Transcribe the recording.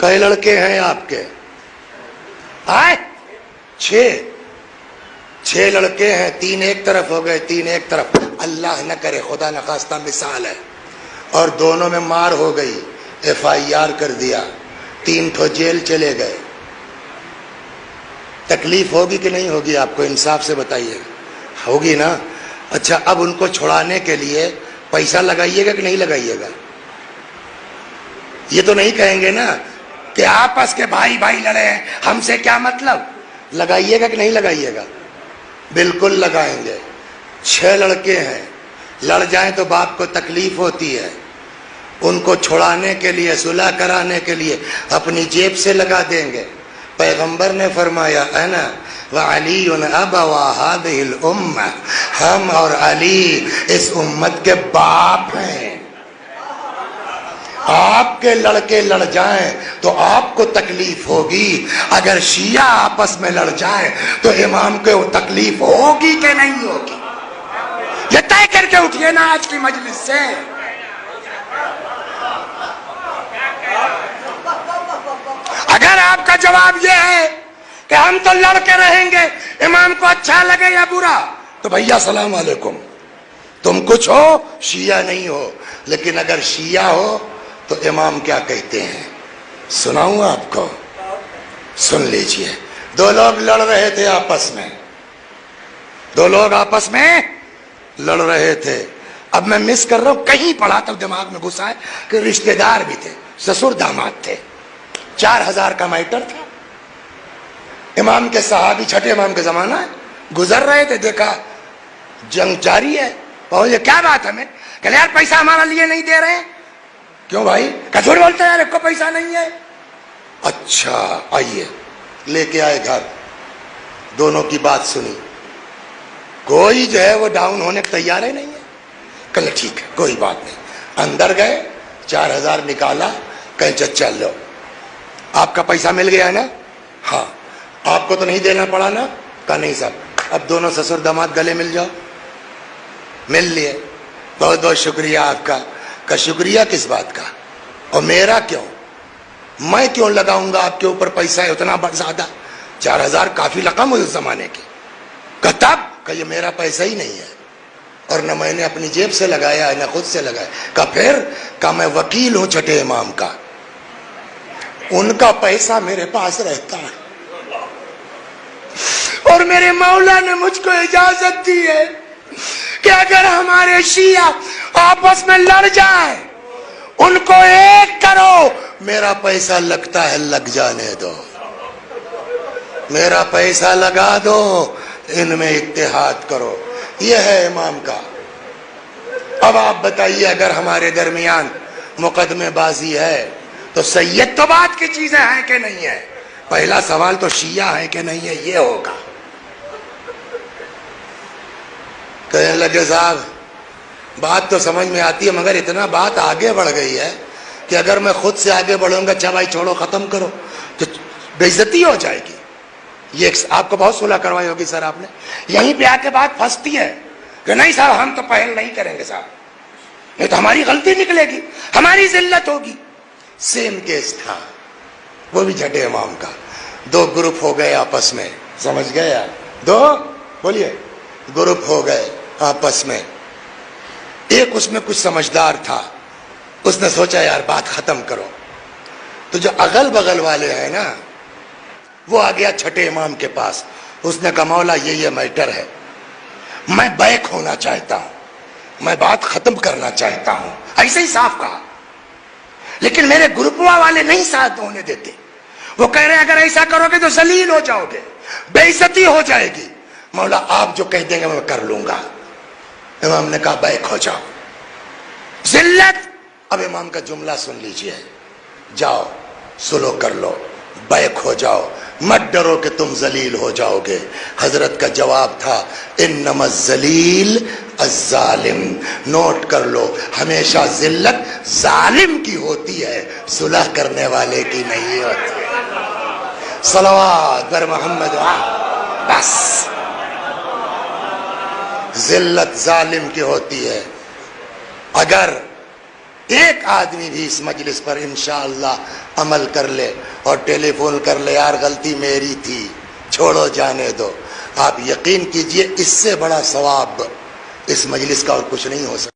کئی لڑکے ہیں آپ کے؟ آئے 6 لڑکے ہیں، 3 ایک طرف ہو گئے، 3 ایک طرف، اللہ نہ کرے، خدا نخواستہ مثال ہے، اور دونوں میں مار ہو گئی، FIR کر دیا، 3 تو جیل چلے گئے، تکلیف ہوگی کہ نہیں ہوگی؟ آپ کو انصاف سے بتائیے، ہوگی نا؟ اچھا، اب ان کو چھڑانے کے لیے پیسہ لگائیے گا کہ نہیں لگائیے گا؟ یہ تو نہیں کہیں گے نا کہ آپس کے بھائی لڑے ہیں، ہم سے کیا مطلب؟ لگائیے گا کہ نہیں لگائیے گا؟ بالکل لگائیں گے۔ 6 لڑکے ہیں، لڑ جائیں تو باپ کو تکلیف ہوتی ہے، ان کو چھڑانے کے لیے، صلح کرانے کے لیے اپنی جیب سے لگا دیں گے۔ پیغمبر نے فرمایا انا وعلی ابوا هذه الامه، ہم اور علی اس امت کے باپ ہیں۔ آپ کے لڑکے لڑ جائیں تو آپ کو تکلیف ہوگی، اگر شیعہ آپس میں لڑ جائیں تو امام کو تکلیف ہوگی کہ نہیں ہوگی؟ یہ طے کر کے اٹھیے نا آج کی مجلس سے۔ اگر آپ کا جواب یہ ہے کہ ہم تو لڑ کے رہیں گے، امام کو اچھا لگے یا برا، تو بھیا السلام علیکم، تم کچھ ہو، شیعہ نہیں ہو، لیکن اگر شیعہ ہو تو امام کیا کہتے ہیں سناؤں آپ کو؟ سن لیجئے۔ 2 لوگ لڑ رہے تھے آپس میں، 2 لوگ آپس میں لڑ رہے تھے۔ اب میں مس کر رہا ہوں، کہیں پڑھا تو دماغ میں گھسا ہے کہ رشتہ دار بھی تھے، سسر داماد تھے، 4000 کا میٹر تھا۔ امام کے صحابی، چھٹے امام کے زمانہ گزر رہے تھے، دیکھا جنگ جاری ہے، پہنچے، کیا بات ہے؟ میں کہ یار پیسہ ہمارا لیے نہیں دے رہے ہیں۔ کیوں بھائی؟ کہ جھوٹ بولتے ہیں یار، ایک کو پیسہ نہیں ہے۔ اچھا آئیے، لے کے آئے گھر، دونوں کی بات سنی، کوئی جو ہے وہ ڈاؤن ہونے کو تیار ہی نہیں ہے۔ کہ ٹھیک ہے کوئی بات نہیں، اندر گئے، 4000 نکالا، کہیں چچا لو، آپ کا پیسہ مل گیا نا؟ ہاں۔ آپ کو تو نہیں دینا پڑا نا؟ کہا نہیں صاحب، اب دونوں سسر داماد گلے مل جاؤ۔ مل لیے، بہت بہت شکریہ آپ کا۔ کہ شکریہ کس بات کا؟ اور میرا کیوں؟ میں کیوں لگاؤں گا آپ کے اوپر پیسہ ہے اتنا زیادہ؟ 4000 کافی رقم ہوئی اس زمانے کی۔ کہ تب کہ یہ میرا پیسہ ہی نہیں ہے، اور نہ میں نے اپنی جیب سے لگایا ہے نہ خود سے لگایا۔ کہ پھر؟ کہ میں وکیل ہوں چھٹے امام کا، ان کا پیسہ میرے پاس رہتا ہے، اور میرے مولا نے مجھ کو اجازت دی ہے کہ اگر ہمارے شیعہ آپس میں لڑ جائیں، ان کو ایک کرو، میرا پیسہ لگتا ہے لگ جانے دو، میرا پیسہ لگا دو، ان میں اتحاد کرو۔ یہ ہے امام کا۔ اب آپ بتائیے، اگر ہمارے درمیان مقدمے بازی ہے تو سید تو بات کی چیزیں ہیں کہ نہیں ہے؟ پہلا سوال تو شیعہ ہے کہ نہیں ہے یہ ہوگا۔ کہنے لگے صاحب بات تو سمجھ میں آتی ہے، مگر اتنا بات آگے بڑھ گئی ہے کہ اگر میں خود سے آگے بڑھوں گا، اچھا بھائی چھوڑو ختم کرو، تو بے عزتی ہو جائے گی۔ یہ آپ کو بہت صلح کروائی ہوگی سر آپ نے، یہیں پہ آ کے بات پھنستی ہے کہ نہیں صاحب ہم تو پہل نہیں کریں گے صاحب، یہ تو ہماری غلطی نکلے گی، ہماری ذلت ہوگی۔ سیم کیس تھا، وہ بھی چھٹے امام کا۔ 2 گروپ ہو گئے آپس میں، سمجھ گئے آپ؟ 2 بولیے گروپ ہو گئے آپس میں۔ ایک اس میں کچھ سمجھدار تھا، اس نے سوچا یار بات ختم کرو، تو جو اگل بغل والے ہیں نا، وہ آ گیا چھٹے امام کے پاس، اس نے کہا مولا یہ میٹر ہے، میں بیک ہونا چاہتا ہوں، میں بات ختم کرنا چاہتا ہوں، ایسے ہی صاف کہا، لیکن میرے گروپوا والے نہیں ساتھ ہونے دیتے، وہ کہہ رہے ہیں اگر ایسا کرو گے تو ذلیل ہو جاؤ گے، بے عزتی ہو جائے گی، مولا آپ جو کہہ دیں گے میں کر لوں گا۔ امام نے کہا بیک ہو جاؤ، ذلت۔ اب امام کا جملہ سن لیجئے، جاؤ سلو کر لو، بیک ہو جاؤ، مت ڈرو کہ تم ذلیل ہو جاؤ گے۔ حضرت کا جواب تھا انما الذلیل الظالم، نوٹ کر لو، ہمیشہ ذلت ظالم کی ہوتی ہے، صلح کرنے والے کی نہیں ہوتی۔ صلوات بر محمد، بس ذلت ظالم کی ہوتی ہے۔ اگر ایک آدمی بھی اس مجلس پر انشاءاللہ عمل کر لے اور ٹیلی فون کر لے یار غلطی میری تھی چھوڑو جانے دو، آپ یقین کیجئے اس سے بڑا ثواب اس مجلس کا اور کچھ نہیں ہو سکتا۔